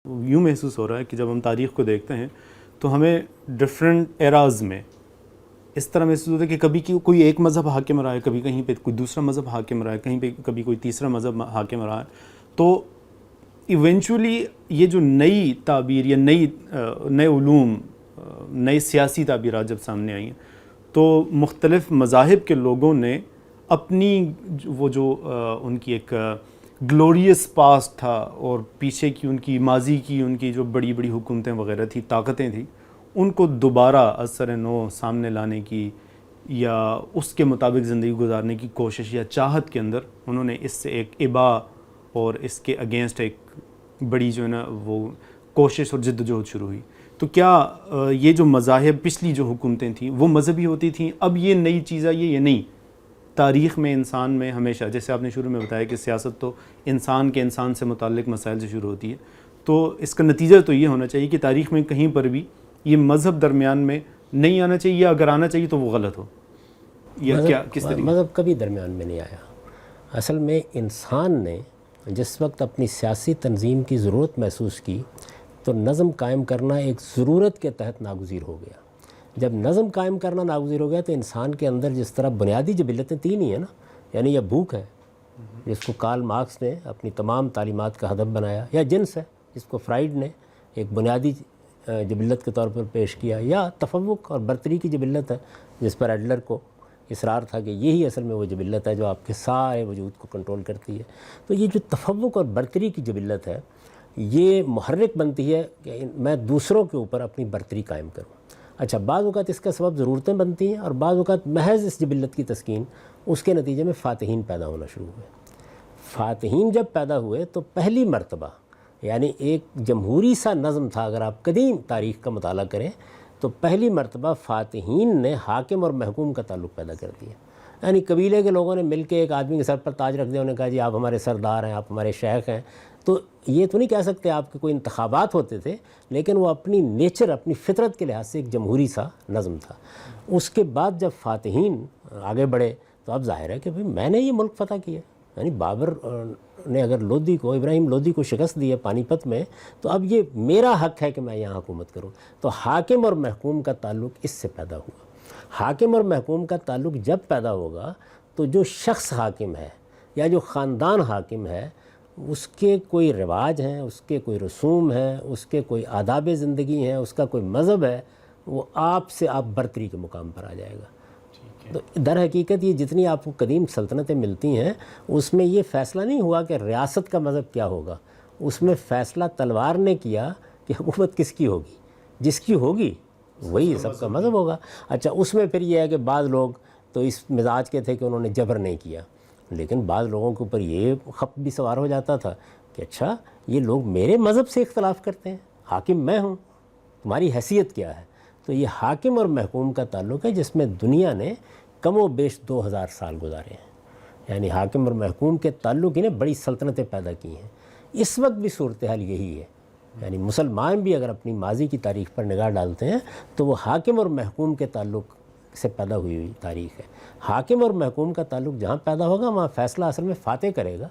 یوں محسوس ہو رہا ہے کہ جب ہم تاریخ کو دیکھتے ہیں تو ہمیں ڈفرینٹ ایراز میں اس طرح محسوس ہوتا ہے کہ کبھی کوئی ایک مذہب حاکم رہا ہے، کبھی کہیں پہ کوئی دوسرا مذہب حاکم رہا ہے، کہیں پہ کبھی کوئی تیسرا مذہب حاکم رہا ہے. تو ایونچولی یہ جو نئی تعبیر یا نئے علوم، نئے سیاسی تعبیرات جب سامنے آئی ہیں تو مختلف مذاہب کے لوگوں نے اپنی وہ جو ان کی ایک گلوریس پاسٹ تھا اور پیچھے کی ان کی ماضی کی ان کی جو بڑی بڑی حکومتیں وغیرہ تھی، طاقتیں تھیں، ان کو دوبارہ از سر نو سامنے لانے کی یا اس کے مطابق زندگی گزارنے کی کوشش یا چاہت کے اندر انہوں نے اس سے ایک ابا اور اس کے اگینسٹ ایک بڑی جو ہے نا وہ کوشش اور جد و جہد شروع ہوئی. تو کیا یہ جو مذاہب پچھلی جو حکومتیں تھیں وہ مذہبی ہوتی تھیں؟ اب یہ نئی چیز ہے یہ نہیں. تاریخ میں انسان میں ہمیشہ، جیسے آپ نے شروع میں بتایا کہ سیاست تو انسان کے انسان سے متعلق مسائل سے شروع ہوتی ہے، تو اس کا نتیجہ تو یہ ہونا چاہیے کہ تاریخ میں کہیں پر بھی یہ مذہب درمیان میں نہیں آنا چاہیے، یا اگر آنا چاہیے تو وہ غلط ہو، یا کیا کس طریقے؟ مذہب کبھی درمیان میں نہیں آیا. اصل میں انسان نے جس وقت اپنی سیاسی تنظیم کی ضرورت محسوس کی تو نظم قائم کرنا ایک ضرورت کے تحت ناگزیر ہو گیا. جب نظم قائم کرنا ناگزیر ہو گیا تو انسان کے اندر جس طرح بنیادی جبلتیں تین ہی ہیں نا، یعنی یہ بھوک ہے جس کو کارل مارکس نے اپنی تمام تعلیمات کا ہدف بنایا، یا جنس ہے جس کو فرائیڈ نے ایک بنیادی جبلت کے طور پر پیش کیا، یا تفوق اور برتری کی جبلت ہے جس پر ایڈلر کو اصرار تھا کہ یہی اصل میں وہ جبلت ہے جو آپ کے سارے وجود کو کنٹرول کرتی ہے. تو یہ جو تفوق اور برتری کی جبلت ہے یہ محرک بنتی ہے کہ میں دوسروں کے اوپر اپنی برتری قائم کروں. اچھا، بعض اوقات اس کا سبب ضرورتیں بنتی ہیں اور بعض اوقات محض اس جبلت کی تسکین اس کے نتیجے میں فاتحین پیدا ہونا شروع ہوئے. فاتحین جب پیدا ہوئے تو پہلی مرتبہ، یعنی ایک جمہوری سا نظم تھا، اگر آپ قدیم تاریخ کا مطالعہ کریں تو پہلی مرتبہ فاتحین نے حاکم اور محکوم کا تعلق پیدا کر دیا. یعنی قبیلے کے لوگوں نے مل کے ایک آدمی کے سر پر تاج رکھ دیا، انہوں نے کہا جی آپ ہمارے سردار ہیں، آپ ہمارے شیخ ہیں. تو یہ تو نہیں کہہ سکتے آپ کے کوئی انتخابات ہوتے تھے، لیکن وہ اپنی نیچر، اپنی فطرت کے لحاظ سے ایک جمہوری سا نظم تھا. اس کے بعد جب فاتحین آگے بڑھے تو اب ظاہر ہے کہ میں نے یہ ملک فتح کیا. یعنی بابر نے اگر لودھی کو، ابراہیم لودھی کو شکست دی ہے پانی پت میں، تو اب یہ میرا حق ہے کہ میں یہاں حکومت کروں. تو حاکم اور محکوم کا تعلق اس سے پیدا ہوا. حاکم اور محکوم کا تعلق جب پیدا ہوگا تو جو شخص حاکم ہے یا جو خاندان حاکم ہے اس کے کوئی رواج ہیں، اس کے کوئی رسوم ہیں، اس کے کوئی آداب زندگی ہیں، اس کا کوئی مذہب ہے، وہ آپ سے آپ برتری کے مقام پر آ جائے گا. تو در حقیقت یہ جتنی آپ کو قدیم سلطنتیں ملتی ہیں اس میں یہ فیصلہ نہیں ہوا کہ ریاست کا مذہب کیا ہوگا، اس میں فیصلہ تلوار نے کیا کہ حکومت کس کی ہوگی، جس کی ہوگی وہی سب کا مذہب ہوگا. اچھا، اس میں پھر یہ ہے کہ بعض لوگ تو اس مزاج کے تھے کہ انہوں نے جبر نہیں کیا، لیکن بعض لوگوں کے اوپر یہ خط بھی سوار ہو جاتا تھا کہ اچھا یہ لوگ میرے مذہب سے اختلاف کرتے ہیں، حاکم میں ہوں، تمہاری حیثیت کیا ہے. تو یہ حاکم اور محکوم کا تعلق ہے جس میں دنیا نے کم و بیش 2000 سال گزارے ہیں. یعنی حاکم اور محکوم کے تعلق ہی نے بڑی سلطنتیں پیدا کی ہیں. اس وقت بھی صورتحال یہی ہے. یعنی مسلمان بھی اگر اپنی ماضی کی تاریخ پر نگاہ ڈالتے ہیں تو وہ حاکم اور محکوم کے تعلق سے پیدا ہوئی تاریخ ہے. حاکم اور محکوم کا تعلق جہاں پیدا ہوگا وہاں فیصلہ اصل میں فاتح کرے گا.